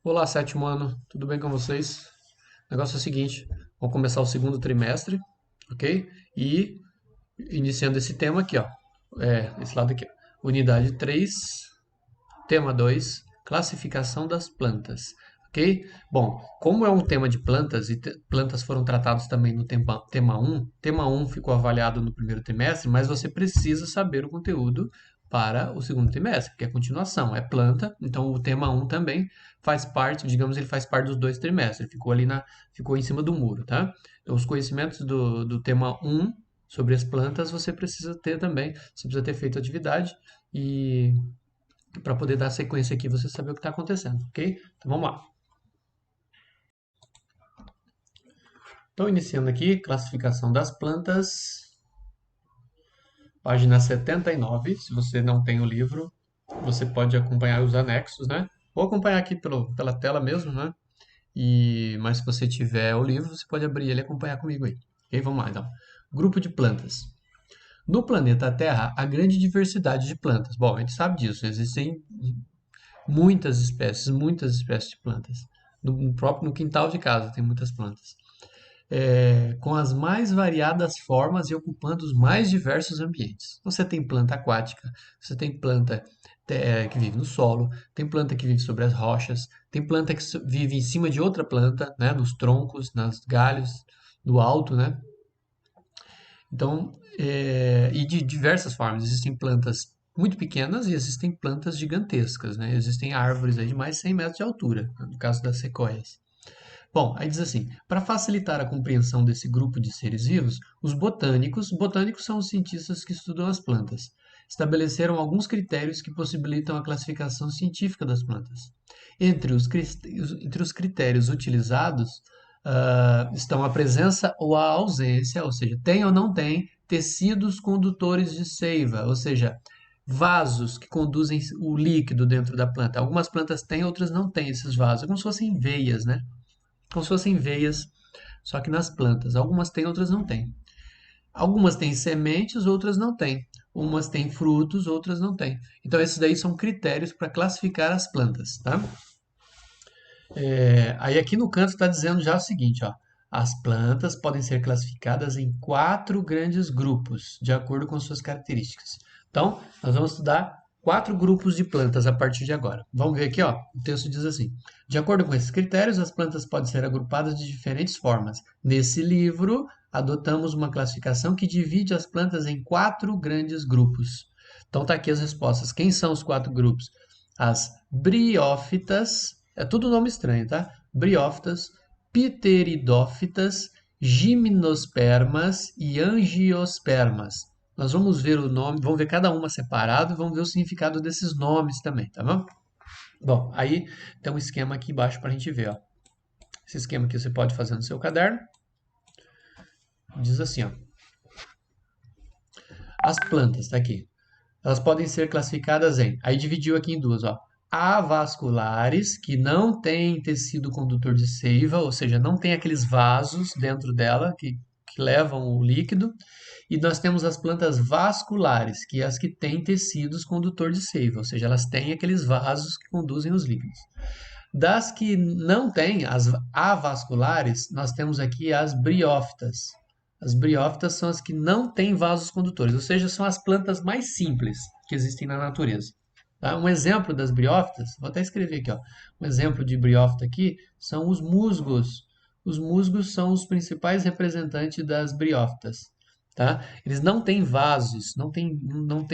Olá, sétimo ano, tudo bem com vocês? O negócio é o seguinte, vamos começar o segundo trimestre, ok? E iniciando esse tema aqui, ó, esse lado aqui, ó. Unidade 3, tema 2, classificação das plantas, ok? Bom, como é um tema de plantas e plantas foram tratados também no tema um ficou avaliado no primeiro trimestre, mas você precisa saber o conteúdo para o segundo trimestre, que é a continuação, é planta, então o tema um também faz parte, digamos, ele faz parte dos dois trimestres, ficou em cima do muro, tá? Então, os conhecimentos do tema um sobre as plantas você precisa ter também, você precisa ter feito atividade e para poder dar sequência aqui, você saber o que está acontecendo, ok? Então vamos lá. Então, iniciando aqui, classificação das plantas, página 79. Se você não tem o livro, você pode acompanhar os anexos, né? Ou acompanhar aqui pela tela mesmo, né? Mas se você tiver o livro, você pode abrir ele e acompanhar comigo aí. Ok? Vamos lá, então. Grupo de plantas. No planeta Terra, há grande diversidade de plantas. Bom, a gente sabe disso. Existem muitas espécies de plantas. No quintal de casa tem muitas plantas. Com as mais variadas formas e ocupando os mais diversos ambientes. Você tem planta aquática, você tem planta que vive no solo, tem planta que vive sobre as rochas, tem planta que vive em cima de outra planta, né, nos troncos, nos galhos, no alto, né? Então, e de diversas formas. Existem plantas muito pequenas e existem plantas gigantescas, né? Existem árvores aí de mais de 100 metros de altura, no caso das sequoias. Bom, aí diz assim: para facilitar a compreensão desse grupo de seres vivos, botânicos são os cientistas que estudam as plantas, estabeleceram alguns critérios que possibilitam a classificação científica das plantas. Entre os critérios utilizados estão a presença ou a ausência, ou seja, tem ou não tem tecidos condutores de seiva, ou seja, vasos que conduzem o líquido dentro da planta. Algumas plantas têm, outras não têm esses vasos, é como se fossem veias, né? Como se fossem veias, só que nas plantas. Algumas têm, outras não têm. Algumas têm sementes, outras não têm. Umas têm frutos, outras não têm. Então, esses daí são critérios para classificar as plantas, tá? Aí aqui no canto está dizendo já o seguinte, ó. As plantas podem ser classificadas em 4 grandes grupos, de acordo com suas características. Então, nós vamos estudar 4 grupos de plantas a partir de agora. Vamos ver aqui, ó. O texto diz assim: de acordo com esses critérios, as plantas podem ser agrupadas de diferentes formas. Nesse livro, adotamos uma classificação que divide as plantas em 4 grandes grupos. Então, tá aqui as respostas. Quem são os 4 grupos? As briófitas, é tudo nome estranho, tá? Briófitas, pteridófitas, gimnospermas e angiospermas. Nós vamos ver o nome, vamos ver cada uma separado e vamos ver o significado desses nomes também, tá bom? Bom, aí tem um esquema aqui embaixo para a gente ver, ó. Esse esquema aqui você pode fazer no seu caderno. Diz assim, ó. As plantas, tá aqui. Elas podem ser classificadas em. Aí dividiu aqui em duas, ó. Avasculares, que não têm tecido condutor de seiva, ou seja, não tem aqueles vasos dentro dela que levam o líquido. E nós temos as plantas vasculares, que é as que têm tecidos condutor de seiva, ou seja, elas têm aqueles vasos que conduzem os líquidos. Das que não têm, as avasculares, nós temos aqui as briófitas. As briófitas são as que não têm vasos condutores, ou seja, são as plantas mais simples que existem na natureza. Tá? Um exemplo das briófitas, vou até escrever aqui, ó. Um exemplo de briófita aqui são os musgos. Os musgos são os principais representantes das briófitas. Tá? Eles não têm vasos, não tem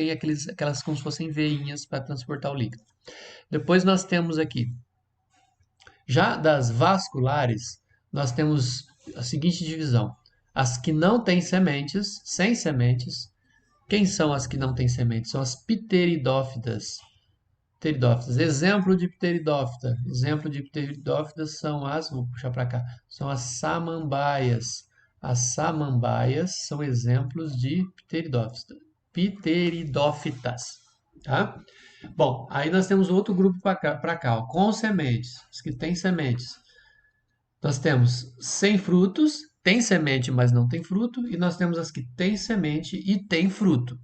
aquelas como se fossem veinhas para transportar o líquido. Depois nós temos aqui já das vasculares, nós temos a seguinte divisão: as que não têm sementes, sem sementes. Quem são as que não têm sementes? São as pteridófitas. Pteridófitas. Exemplo de pteridófitas são vou puxar para cá, são as samambaias. As samambaias são exemplos de pteridófitas, tá? Bom, aí nós temos outro grupo para cá, ó, com sementes, os que têm sementes. Nós temos sem frutos, tem semente, mas não tem fruto, e nós temos as que têm semente e têm fruto.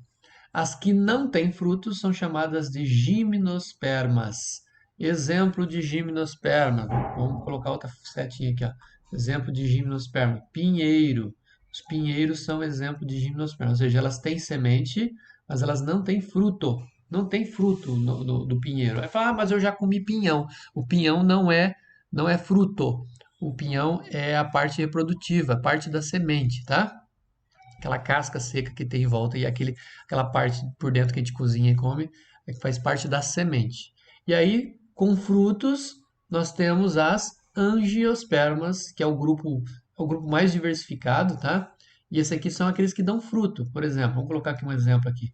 As que não têm frutos são chamadas de gimnospermas. Exemplo de gimnosperma. Vamos colocar outra setinha aqui, ó. Exemplo de gimnosperma. Pinheiro. Os pinheiros são exemplo de gimnosperma, ou seja, elas têm semente, mas elas não têm fruto. Não tem fruto do pinheiro. Aí fala, mas eu já comi pinhão. O pinhão não é fruto. O pinhão é a parte reprodutiva, a parte da semente, tá? Aquela casca seca que tem em volta e aquela parte por dentro que a gente cozinha e come, que faz parte da semente. E aí, com frutos, nós temos as angiospermas, que é o grupo mais diversificado, tá? E esse aqui são aqueles que dão fruto. Por exemplo, vamos colocar aqui um exemplo aqui.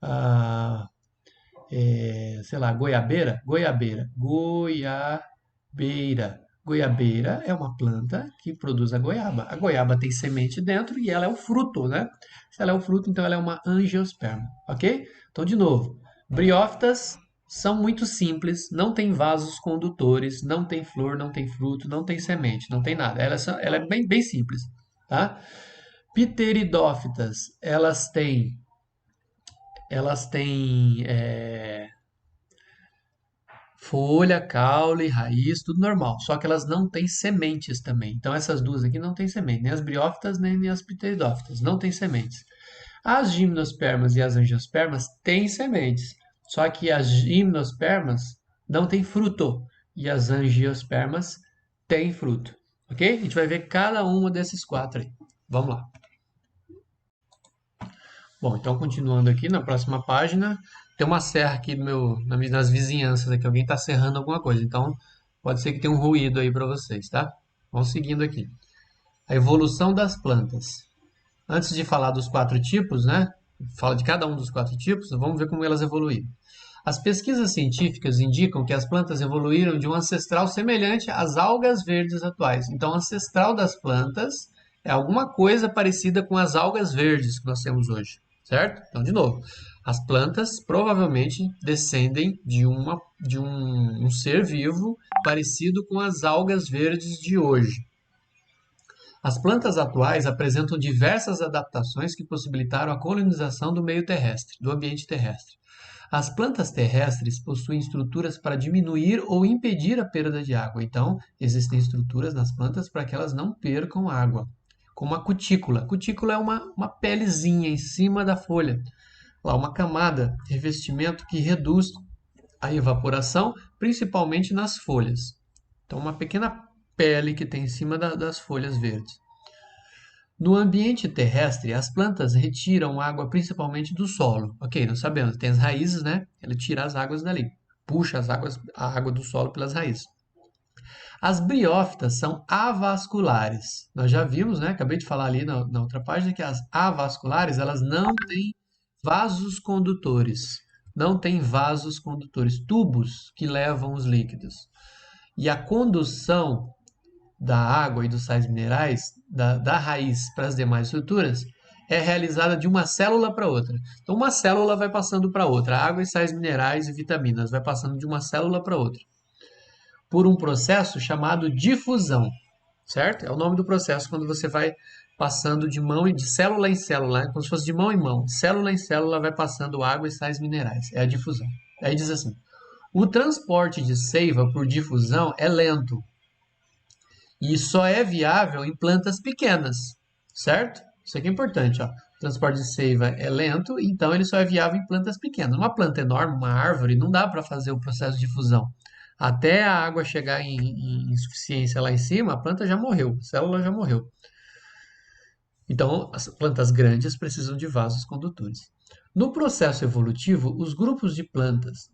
Ah, sei lá, goiabeira, goiabeira. Goiabeira é uma planta que produz a goiaba. A goiaba tem semente dentro e ela é o fruto, né? Se ela é o fruto, então ela é uma angiosperma, ok? Então, de novo, briófitas são muito simples, não tem vasos condutores, não tem flor, não tem fruto, não tem semente, não tem nada. Ela é bem, bem simples, tá? Pteridófitas, elas têm folha, caule, raiz, tudo normal. Só que elas não têm sementes também. Então essas duas aqui não têm semente, nem as briófitas nem as pteridófitas, não têm sementes. As gimnospermas e as angiospermas têm sementes. Só que as gimnospermas não têm fruto e as angiospermas têm fruto. Ok? A gente vai ver cada uma desses quatro aí. Vamos lá. Bom, então continuando aqui na próxima página, tem uma serra aqui nas vizinhanças aqui, alguém está serrando alguma coisa, então pode ser que tenha um ruído aí para vocês, tá? Vamos seguindo aqui. A evolução das plantas. Antes de falar dos quatro tipos, né? Fala de cada um dos quatro tipos, vamos ver como elas evoluíram. As pesquisas científicas indicam que as plantas evoluíram de um ancestral semelhante às algas verdes atuais. Então, o ancestral das plantas é alguma coisa parecida com as algas verdes que nós temos hoje, certo? Então, de novo, as plantas provavelmente descendem de um ser vivo parecido com as algas verdes de hoje. As plantas atuais apresentam diversas adaptações que possibilitaram a colonização do meio terrestre, do ambiente terrestre. As plantas terrestres possuem estruturas para diminuir ou impedir a perda de água. Então, existem estruturas nas plantas para que elas não percam água, como a cutícula. A cutícula é uma pelezinha em cima da folha, lá uma camada, revestimento que reduz a evaporação, principalmente nas folhas. Então, uma pequena pele que tem em cima das folhas verdes. No ambiente terrestre, as plantas retiram água principalmente do solo. Ok, nós sabemos, tem as raízes, né? Ele tira as águas dali, puxa a água do solo pelas raízes. As briófitas são avasculares. Nós já vimos, né? Acabei de falar ali na outra página que as avasculares, elas não têm vasos condutores. Não têm vasos condutores, tubos que levam os líquidos. E a condução da água e dos sais minerais, da raiz para as demais estruturas, é realizada de uma célula para outra. Então, uma célula vai passando para outra. A água e sais minerais e vitaminas vai passando de uma célula para outra. Por um processo chamado difusão, certo? É o nome do processo quando você vai passando de célula em célula, como se fosse de mão em mão. Célula em célula vai passando água e sais minerais. É a difusão. Aí diz assim: o transporte de seiva por difusão é lento, e só é viável em plantas pequenas, certo? Isso aqui é importante, ó. O transporte de seiva é lento, então ele só é viável em plantas pequenas. Uma planta enorme, uma árvore, não dá para fazer o processo de fusão. Até a água chegar em insuficiência lá em cima, a planta já morreu, a célula já morreu. Então, as plantas grandes precisam de vasos condutores. No processo evolutivo, dos grupos de plantas,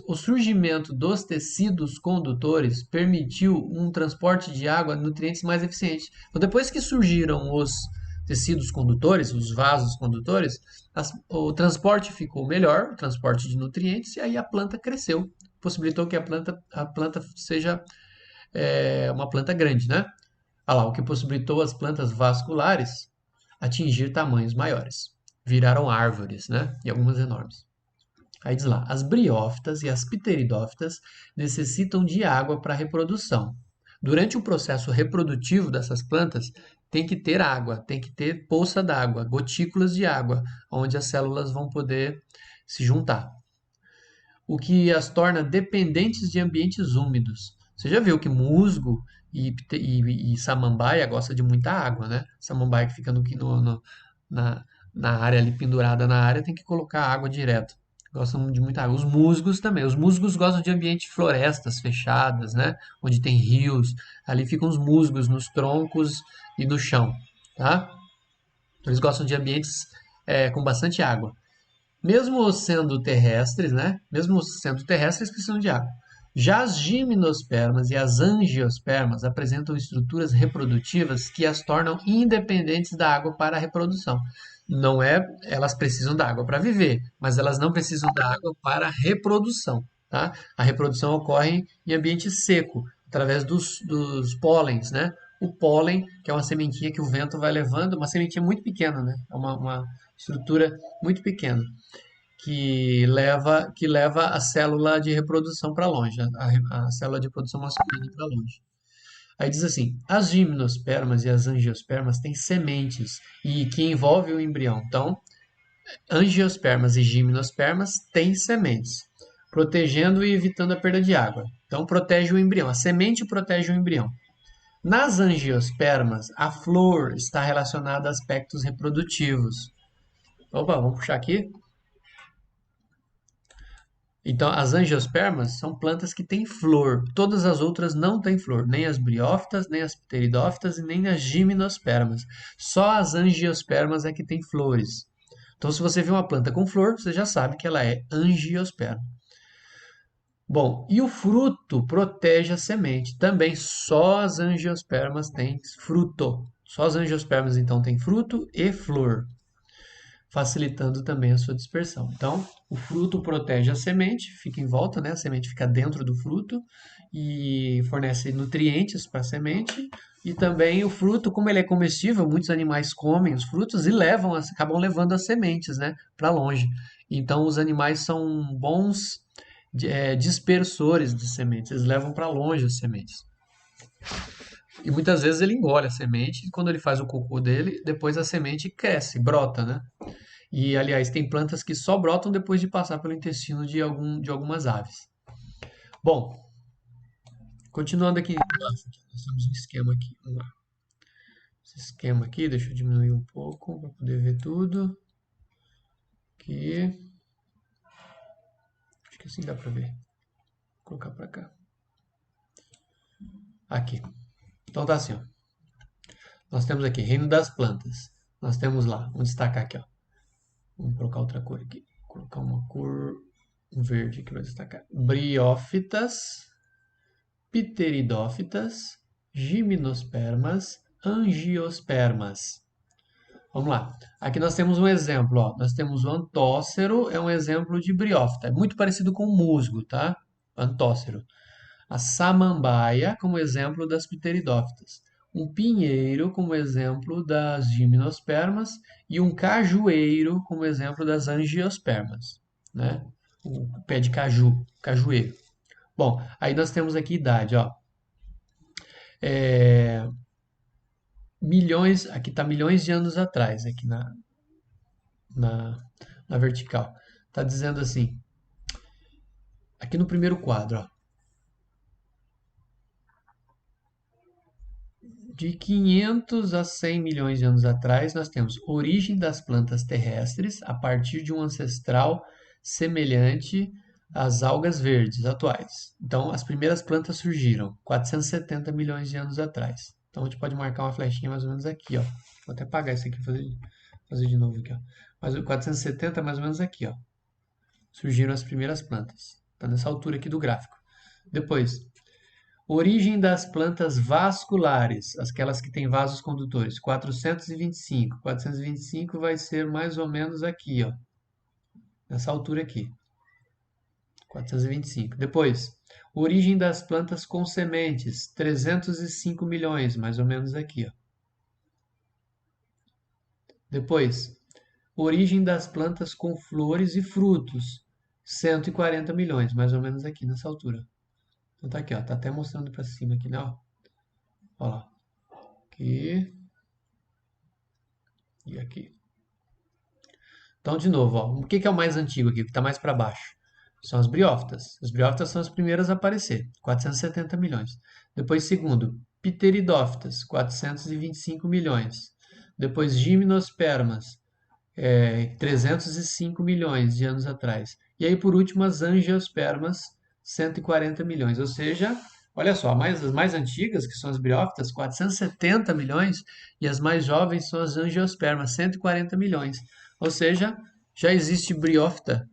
o surgimento dos tecidos condutores permitiu um transporte de água e nutrientes mais eficiente. Então, depois que surgiram os tecidos condutores, os vasos condutores, o transporte ficou melhor, o transporte de nutrientes, e aí a planta cresceu, possibilitou que a planta seja uma planta grande, né? Olha lá, o que possibilitou as plantas vasculares atingir tamanhos maiores. Viraram árvores, né? E algumas enormes. Aí diz lá, as briófitas e as pteridófitas necessitam de água para a reprodução. Durante o processo reprodutivo dessas plantas, tem que ter água, tem que ter poça d'água, gotículas de água, onde as células vão poder se juntar. o que as torna dependentes de ambientes úmidos. Você já viu que musgo e samambaia gosta de muita água, né? Samambaia que fica na, na área ali, pendurada na área, tem que colocar água direto. Gostam de muita água. Os musgos também. Os musgos gostam de ambiente florestas fechadas, né? Onde tem rios. Ali ficam os musgos nos troncos e no chão, tá? Eles gostam de ambientes com bastante água. Mesmo sendo terrestres, né? Mesmo sendo terrestres, precisam de água. Já as gimnospermas e as angiospermas apresentam estruturas reprodutivas que as tornam independentes da água para a reprodução. Não é, elas precisam da água para viver, mas elas não precisam da água para a reprodução, tá? A reprodução ocorre em ambiente seco, através dos pólens, né? O pólen, que é uma sementinha que o vento vai levando, uma sementinha muito pequena, né? É uma estrutura muito pequena que leva a célula de reprodução para longe, a célula de reprodução masculina para longe. Aí diz assim: as gimnospermas e as angiospermas têm sementes e que envolve o embrião. Então, angiospermas e gimnospermas têm sementes, protegendo e evitando a perda de água. Então, protege o embrião. A semente protege o embrião. Nas angiospermas, a flor está relacionada a aspectos reprodutivos. Opa, vamos puxar aqui. Então, as angiospermas são plantas que têm flor. Todas as outras não têm flor, nem as briófitas, nem as pteridófitas e nem as gimnospermas. Só as angiospermas é que têm flores. Então, se você vê uma planta com flor, você já sabe que ela é angiosperma. Bom, e o fruto protege a semente. Também só as angiospermas têm fruto. Só as angiospermas, então, têm fruto e flor, facilitando também a sua dispersão. Então, o fruto protege a semente, fica em volta, né? A semente fica dentro do fruto e fornece nutrientes para a semente. E também o fruto, como ele é comestível, muitos animais comem os frutos e acabam levando as sementes, né, para longe. Então, os animais são bons dispersores de sementes, eles levam para longe as sementes. E muitas vezes ele engole a semente e quando ele faz o cocô dele, depois a semente cresce, brota, né? E, aliás, tem plantas que só brotam depois de passar pelo intestino de algumas aves. Bom, continuando aqui embaixo, nós temos um esquema aqui. Vamos lá. Esse esquema aqui, deixa eu diminuir um pouco para poder ver tudo. Aqui. Acho que assim dá para ver. Vou colocar para cá. Aqui. Então tá assim, ó. Nós temos aqui reino das plantas. Nós temos lá, vamos destacar aqui, ó. Vamos colocar outra cor aqui. Vou colocar uma cor verde aqui para destacar. Briófitas, pteridófitas, gimnospermas, angiospermas. Vamos lá. Aqui nós temos um exemplo, ó. Nós temos o antócero, é um exemplo de briófita. É muito parecido com o musgo, tá? Antócero. A samambaia, como exemplo das pteridófitas. Um pinheiro, como exemplo das gimnospermas. E um cajueiro, como exemplo das angiospermas, né? O pé de caju, cajueiro. Bom, aí nós temos aqui idade, ó. Milhões, aqui está milhões de anos atrás, aqui na, na vertical. Está dizendo assim, aqui no primeiro quadro, ó, de 500 a 100 milhões de anos atrás, nós temos origem das plantas terrestres a partir de um ancestral semelhante às algas verdes atuais. Então, as primeiras plantas surgiram 470 milhões de anos atrás. Então, a gente pode marcar uma flechinha mais ou menos aqui, ó. Vou até apagar isso aqui e fazer de novo aqui, ó. Mas o 470 mais ou menos aqui, ó. Surgiram as primeiras plantas. Está nessa altura aqui do gráfico. Depois, origem das plantas vasculares, aquelas que têm vasos condutores, 425. 425 vai ser mais ou menos aqui, ó. Nessa altura aqui. 425. Depois, origem das plantas com sementes, 305 milhões, mais ou menos aqui, ó. Depois, origem das plantas com flores e frutos, 140 milhões, mais ou menos aqui nessa altura. Então tá aqui, ó, tá até mostrando para cima aqui, né, ó. Ó lá. Aqui e aqui. Então, de novo, ó, o que é o mais antigo aqui, o que está mais para baixo? São as briófitas. As briófitas são as primeiras a aparecer, 470 milhões. Depois, segundo, pteridófitas, 425 milhões. Depois, gimnospermas, 305 milhões de anos atrás. E aí, por último, as angiospermas, 140 milhões. Ou seja, olha só, as mais antigas, que são as briófitas, 470 milhões, e as mais jovens são as angiospermas, 140 milhões. Ou seja, já existe briófita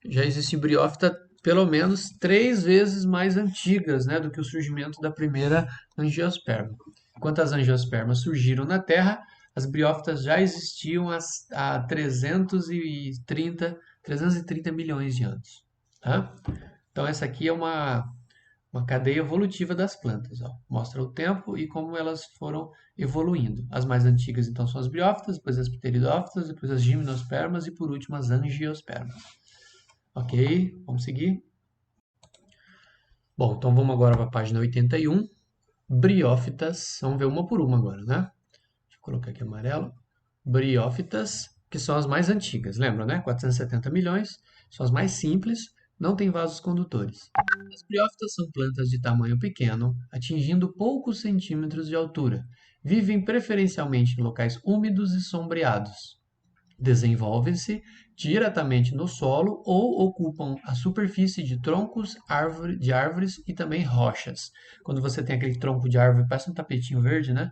já existe briófita pelo menos 3 vezes mais antigas, né, do que o surgimento da primeira angiosperma. Enquanto as angiospermas surgiram na Terra, as briófitas já existiam há 330 milhões de anos. Tá? Então, essa aqui é uma cadeia evolutiva das plantas. Ó. Mostra o tempo e como elas foram evoluindo. As mais antigas, então, são as briófitas, depois as pteridófitas, depois as gimnospermas e, por último, as angiospermas. Ok, vamos seguir. Bom, então vamos agora para a página 81. Briófitas, vamos ver uma por uma agora, né? Deixa eu colocar aqui amarelo. Briófitas, que são as mais antigas, lembra, né? 470 milhões, são as mais simples, não têm vasos condutores. As briófitas são plantas de tamanho pequeno, atingindo poucos centímetros de altura. Vivem preferencialmente em locais úmidos e sombreados. Desenvolvem-se diretamente no solo ou ocupam a superfície de troncos de árvores e também rochas. Quando você tem aquele tronco de árvore, parece um tapetinho verde, né?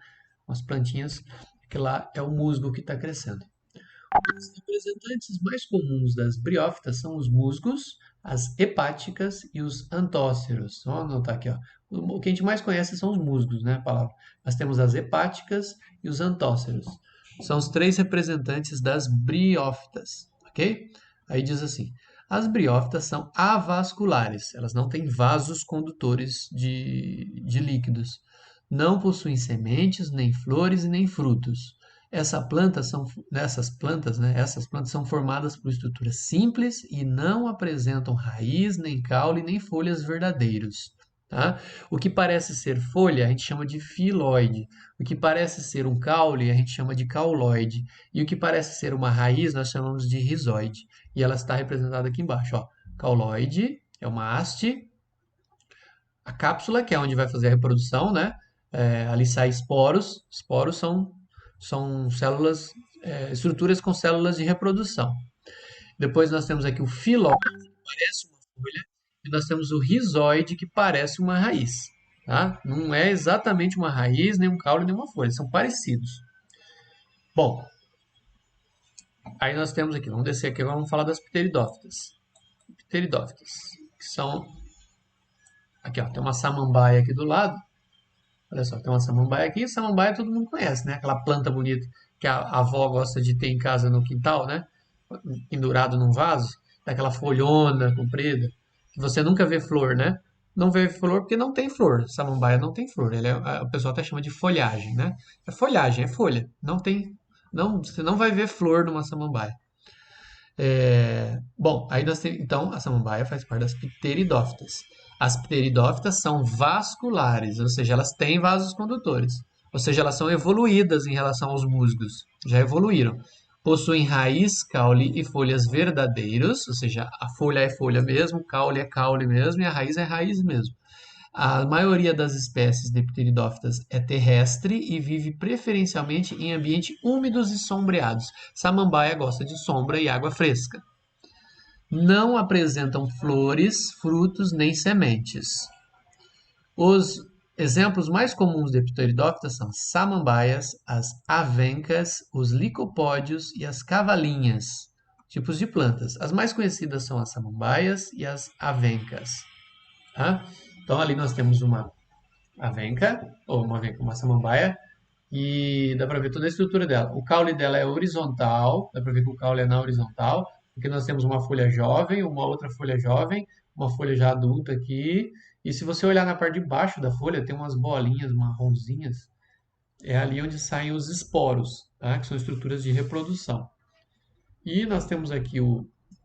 Umas plantinhas, que lá é o musgo que está crescendo. Os representantes mais comuns das briófitas são os musgos, as hepáticas e os antóceros. Vamos anotar aqui, ó. O que a gente mais conhece são os musgos, né, a palavra. Nós temos as hepáticas e os antóceros. São os 3 representantes das briófitas, ok? Aí diz assim: as briófitas são avasculares, elas não têm vasos condutores de líquidos. Não possuem sementes, nem flores e nem frutos. Essas plantas, né, essas plantas são formadas por estruturas simples e não apresentam raiz, nem caule, nem folhas verdadeiros. Tá? O que parece ser folha, a gente chama de filoide. O que parece ser um caule, a gente chama de cauloide. E o que parece ser uma raiz, nós chamamos de rizoide. E ela está representada aqui embaixo. Ó. Cauloide é uma haste. A cápsula, que é onde vai fazer a reprodução, né? Ali sai esporos. Esporos são células, estruturas com células de reprodução. Depois nós temos aqui o filóide, que parece uma folha, e nós temos o rizoide, que parece uma raiz. Tá? Não é exatamente uma raiz, nem um caule, nem uma folha, são parecidos. Bom, aí nós temos aqui, vamos descer aqui, vamos falar das pteridófitas. Pteridófitas, que são, aqui ó, tem uma samambaia aqui do lado. Olha só, tem uma samambaia aqui. Samambaia todo mundo conhece, né? Aquela planta bonita que a avó gosta de ter em casa no quintal, né? Pendurado num vaso. Daquela folhona comprida. Que você nunca vê flor, né? Não vê flor porque não tem flor. Samambaia não tem flor. O pessoal até chama de folhagem, né? É folhagem, é folha. Não tem, não, você não vai ver flor numa samambaia. Bom, aí nós temos, então, a samambaia faz parte das pteridófitas. As pteridófitas são vasculares, ou seja, elas têm vasos condutores. Ou seja, elas são evoluídas em relação aos musgos. Já evoluíram. Possuem raiz, caule e folhas verdadeiros, ou seja, a folha é folha mesmo, o caule é caule mesmo e a raiz é raiz mesmo. A maioria das espécies de pteridófitas é terrestre e vive preferencialmente em ambientes úmidos e sombreados. Samambaia gosta de sombra e água fresca. Não apresentam flores, frutos nem sementes. Os exemplos mais comuns de pteridófitas são as samambaias, as avencas, os licopódios e as cavalinhas, tipos de plantas. As mais conhecidas são as samambaias e as avencas. Tá? Então ali nós temos uma avenca, ou uma samambaia, e dá para ver toda a estrutura dela. O caule dela é horizontal, dá para ver que o caule é na horizontal, porque nós temos uma folha jovem, uma outra folha jovem, uma folha já adulta aqui, e se você olhar na parte de baixo da folha, tem umas bolinhas marronzinhas, é ali onde saem os esporos, tá? Que são estruturas de reprodução. E nós temos aqui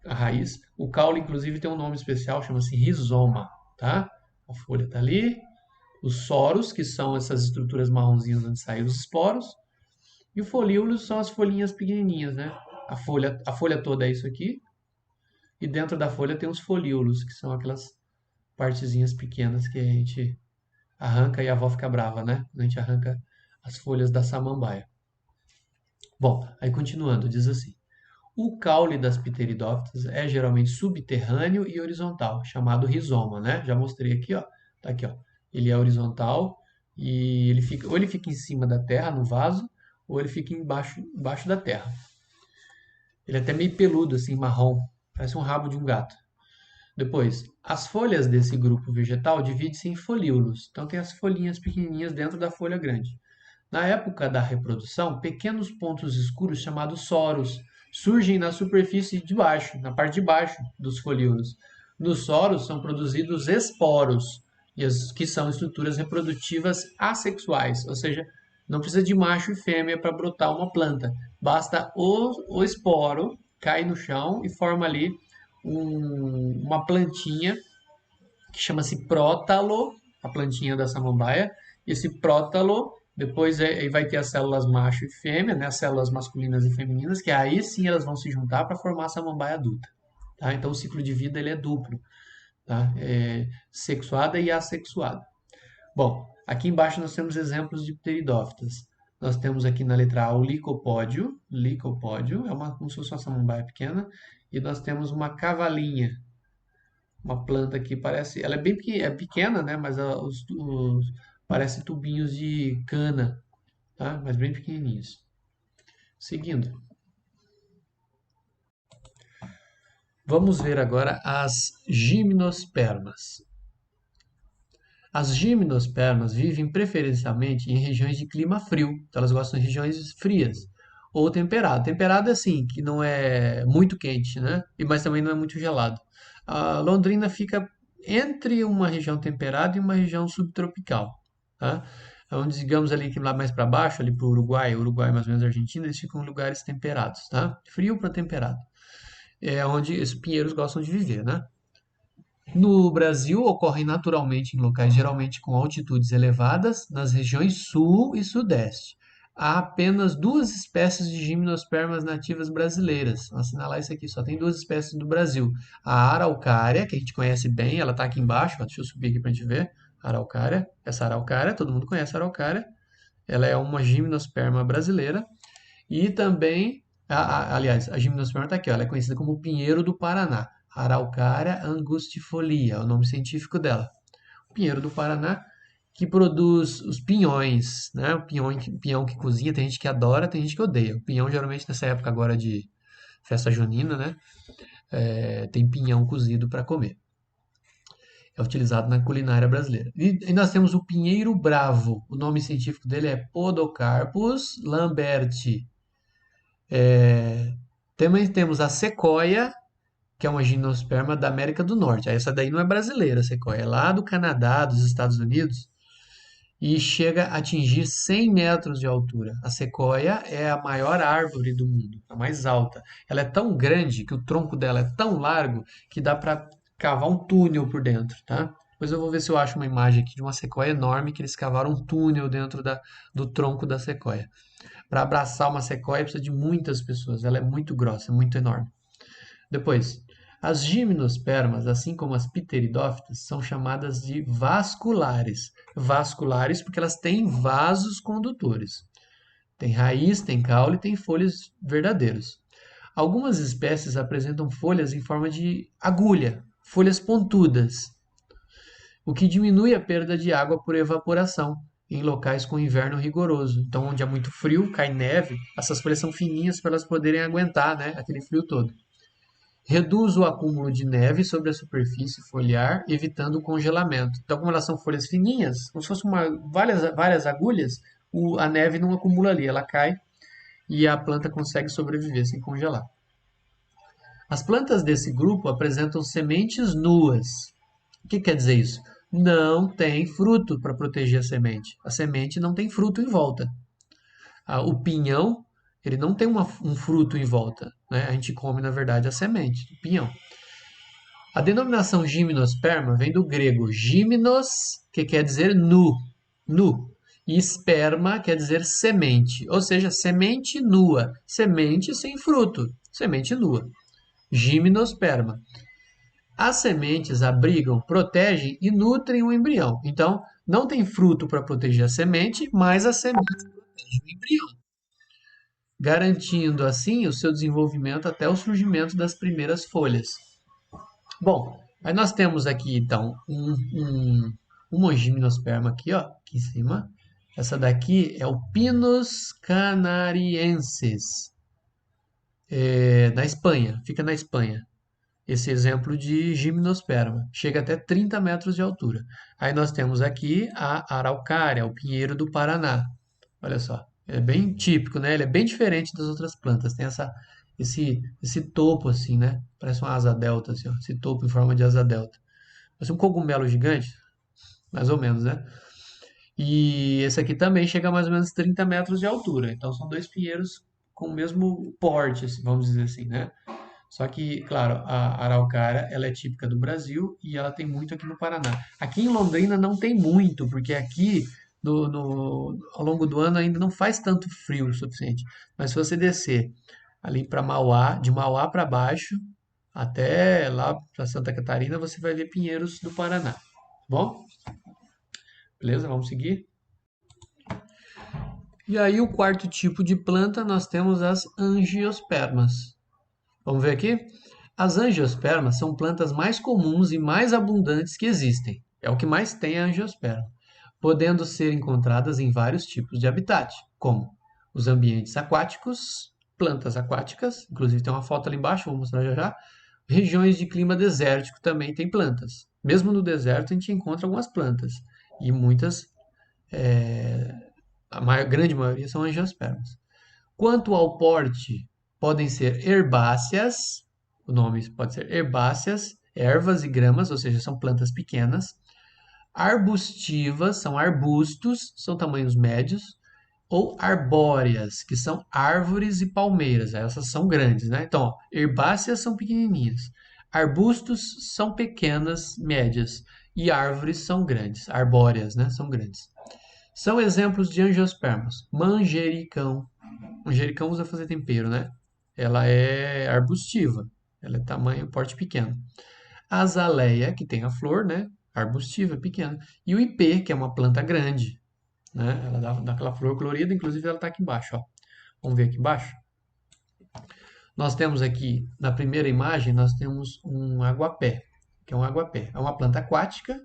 a raiz, o caule inclusive tem um nome especial, chama-se rizoma, tá? A folha está ali, os soros, que são essas estruturas marronzinhas onde saem os esporos, e o folíolo são as folhinhas pequenininhas, né? A folha toda é isso aqui, e dentro da folha tem os folíolos, que são aquelas partezinhas pequenas que a gente arranca e a avó fica brava, né? Quando a gente arranca as folhas da samambaia. Bom, aí continuando, diz assim: o caule das pteridófitas é geralmente subterrâneo e horizontal, chamado rizoma, né? Já mostrei aqui, ó. Tá aqui, ó. Ele é horizontal e ele fica, ou ele fica em cima da terra, no vaso, ou ele fica embaixo da terra. Ele é até meio peludo, assim, marrom, parece um rabo de um gato. Depois, as folhas desse grupo vegetal dividem-se em folíolos. Então, tem as folhinhas pequenininhas dentro da folha grande. Na época da reprodução, pequenos pontos escuros chamados soros surgem na superfície de baixo, na parte de baixo dos folíolos. Nos soros são produzidos esporos, que são estruturas reprodutivas assexuais, ou seja, não precisa de macho e fêmea para brotar uma planta. Basta o esporo cair no chão e forma ali uma plantinha que chama-se prótalo, a plantinha da samambaia. Esse prótalo, depois aí vai ter as células macho e fêmea, né, as células masculinas e femininas, que aí sim elas vão se juntar para formar a samambaia adulta. Tá? Então o ciclo de vida ele é duplo, tá? Sexuada e assexuada. Bom, aqui embaixo nós temos exemplos de pteridófitas. Nós temos aqui na letra A o licopódio, como se fosse uma samambaia pequena, e nós temos uma cavalinha, uma planta que parece, ela é bem pequena, né? Mas parece tubinhos de cana, tá? Mas bem pequenininhos. Seguindo, vamos ver agora as gimnospermas. As gimnospermas vivem preferencialmente em regiões de clima frio, então elas gostam de regiões frias ou temperado. Temperado é assim, que não é muito quente, né? Mas também não é muito gelado. A Londrina fica entre uma região temperada e uma região subtropical, tá? Então, digamos ali que lá mais para baixo, ali para o Uruguai mais ou menos Argentina, eles ficam em lugares temperados, tá? Frio para temperado. É onde os pinheiros gostam de viver, né? No Brasil, ocorrem naturalmente em locais geralmente com altitudes elevadas, nas regiões sul e sudeste. Há apenas duas espécies de gimnospermas nativas brasileiras. Vou assinalar isso aqui, só tem duas espécies do Brasil. A araucária, que a gente conhece bem, ela está aqui embaixo, ó, deixa eu subir aqui para a gente ver. Araucária, essa araucária, todo mundo conhece a araucária. Ela é uma gimnosperma brasileira. E também, aliás, a gimnosperma está aqui, ó, ela é conhecida como pinheiro do Paraná. Araucária angustifolia, é o nome científico dela. O pinheiro do Paraná, que produz os pinhões, né? O pinhão que cozinha, tem gente que adora, tem gente que odeia. O pinhão, geralmente, nessa época agora de festa junina, né? Tem pinhão cozido para comer. É utilizado na culinária brasileira. E nós temos o pinheiro bravo. O nome científico dele é Podocarpus lamberti. Também temos a sequoia, que é uma gimnosperma da América do Norte. Essa daí não é brasileira, a sequoia, é lá do Canadá, dos Estados Unidos, e chega a atingir 100 metros de altura. A sequoia é a maior árvore do mundo, a mais alta. Ela é tão grande que o tronco dela é tão largo que dá para cavar um túnel por dentro, tá? Depois eu vou ver se eu acho uma imagem aqui de uma sequoia enorme que eles cavaram um túnel dentro do tronco da sequoia. Para abraçar uma sequoia precisa de muitas pessoas, ela é muito grossa, é muito enorme. Depois, as gimnospermas, assim como as pteridófitas, são chamadas de vasculares. Vasculares porque elas têm vasos condutores. Tem raiz, tem caule, tem folhas verdadeiras. Algumas espécies apresentam folhas em forma de agulha, folhas pontudas, o que diminui a perda de água por evaporação em locais com inverno rigoroso. Então, onde é muito frio, cai neve, essas folhas são fininhas para elas poderem aguentar, né, aquele frio todo. Reduz o acúmulo de neve sobre a superfície foliar, evitando o congelamento. Então, como elas são folhas fininhas, como se fossem várias agulhas, a neve não acumula ali, ela cai e a planta consegue sobreviver sem congelar. As plantas desse grupo apresentam sementes nuas. O que quer dizer isso? Não tem fruto para proteger a semente. A semente não tem fruto em volta. O pinhão, ele não tem um fruto em volta, né? A gente come, na verdade, a semente, o pinhão. A denominação gimnosperma vem do grego gimnos, que quer dizer nu, e esperma quer dizer semente, ou seja, semente nua, semente sem fruto, semente nua. Gimnosperma. As sementes abrigam, protegem e nutrem o embrião. Então, não tem fruto para proteger a semente, mas a semente protege o embrião, garantindo assim o seu desenvolvimento até o surgimento das primeiras folhas. Bom, aí nós temos aqui então uma gimnosperma aqui, ó, aqui em cima. Essa daqui é o Pinus canariensis, na Espanha, fica na Espanha. Esse exemplo de gimnosperma, chega até 30 metros de altura. Aí nós temos aqui a araucária, o pinheiro do Paraná. Olha só, é bem típico, né? Ele é bem diferente das outras plantas. Tem esse topo assim, né? Parece uma asa delta, assim, ó. Esse topo em forma de asa delta. Parece um cogumelo gigante, mais ou menos, né? E esse aqui também chega a mais ou menos 30 metros de altura. Então são dois pinheiros com o mesmo porte, assim, vamos dizer assim, né? Só que, claro, a araucária, ela é típica do Brasil e ela tem muito aqui no Paraná. Aqui em Londrina não tem muito, porque aqui ao longo do ano ainda não faz tanto frio o suficiente. Mas se você descer ali para Mauá, de Mauá para baixo, até lá para Santa Catarina, você vai ver pinheiros do Paraná. Tá bom? Beleza? Vamos seguir. E aí, o quarto tipo de planta, nós temos as angiospermas. Vamos ver aqui? As angiospermas são plantas mais comuns e mais abundantes que existem. É o que mais tem a angiosperma, podendo ser encontradas em vários tipos de habitat, como os ambientes aquáticos, plantas aquáticas, inclusive tem uma foto ali embaixo, vou mostrar já já. Regiões de clima desértico também tem plantas. Mesmo no deserto a gente encontra algumas plantas e muitas, grande maioria são angiospermas. Quanto ao porte, podem ser herbáceas, o nome pode ser herbáceas, ervas e gramas, ou seja, são plantas pequenas. Arbustivas, são arbustos, são tamanhos médios. Ou arbóreas, que são árvores e palmeiras, essas são grandes, né? Então, ó, herbáceas são pequenininhas, arbustos são pequenas, médias, e árvores são grandes, arbóreas, né? São grandes. São exemplos de angiospermas. Manjericão. Manjericão usa fazer tempero, né? Ela é arbustiva. Ela é tamanho, porte pequeno. A azaleia, que tem a flor, né? Arbustiva, pequena. E o ipê, que é uma planta grande, né? Ela dá aquela flor colorida, inclusive ela está aqui embaixo, ó. Vamos ver aqui embaixo? Nós temos aqui, na primeira imagem, nós temos um aguapé, que é um aguapé. É uma planta aquática.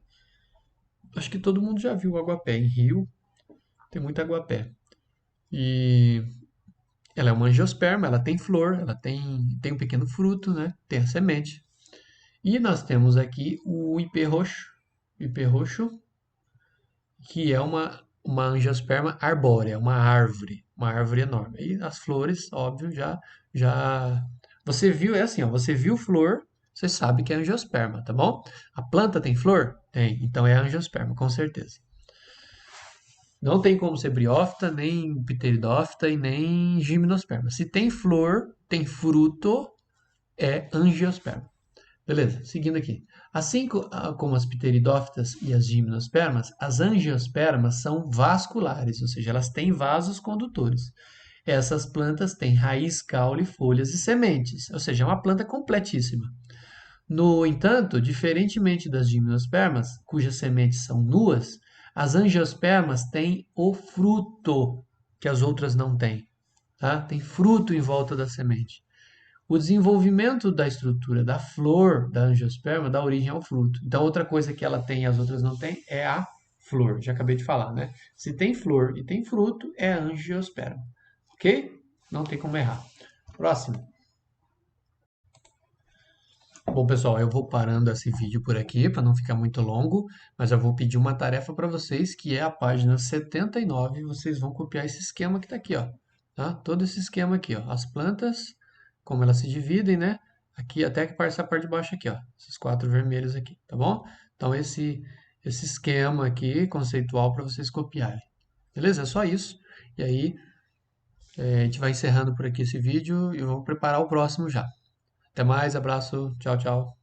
Acho que todo mundo já viu o aguapé em rio. Tem muito aguapé. E ela é uma angiosperma, ela tem flor, ela tem um pequeno fruto, né? Tem a semente. E nós temos aqui o ipê roxo, que é uma angiosperma arbórea, uma árvore enorme. E as flores, óbvio, já você viu, é assim, ó, você viu flor, você sabe que é angiosperma, tá bom? A planta tem flor? Tem, então é angiosperma, com certeza. Não tem como ser briófita, nem pteridófita e nem gimnosperma. Se tem flor, tem fruto, é angiosperma. Beleza, seguindo aqui. Assim como as pteridófitas e as gimnospermas, as angiospermas são vasculares, ou seja, elas têm vasos condutores. Essas plantas têm raiz, caule, folhas e sementes, ou seja, é uma planta completíssima. No entanto, diferentemente das gimnospermas, cujas sementes são nuas, as angiospermas têm o fruto que as outras não têm. Tá? Tem fruto em volta da semente. O desenvolvimento da estrutura da flor da angiosperma dá origem ao fruto. Então, outra coisa que ela tem e as outras não têm é a flor. Já acabei de falar, né? Se tem flor e tem fruto, é a angiosperma. Ok? Não tem como errar. Próximo. Bom, pessoal, eu vou parando esse vídeo por aqui para não ficar muito longo, mas eu vou pedir uma tarefa para vocês, que é a página 79. Vocês vão copiar esse esquema que está aqui, ó. Tá? Todo esse esquema aqui, ó. As plantas, como elas se dividem, né? Aqui até que essa parte de baixo aqui, ó. Esses quatro vermelhos aqui, tá bom? Então, esse esquema aqui, conceitual, para vocês copiarem. Beleza? É só isso. E aí, a gente vai encerrando por aqui esse vídeo e eu vou preparar o próximo já. Até mais, abraço, tchau, tchau.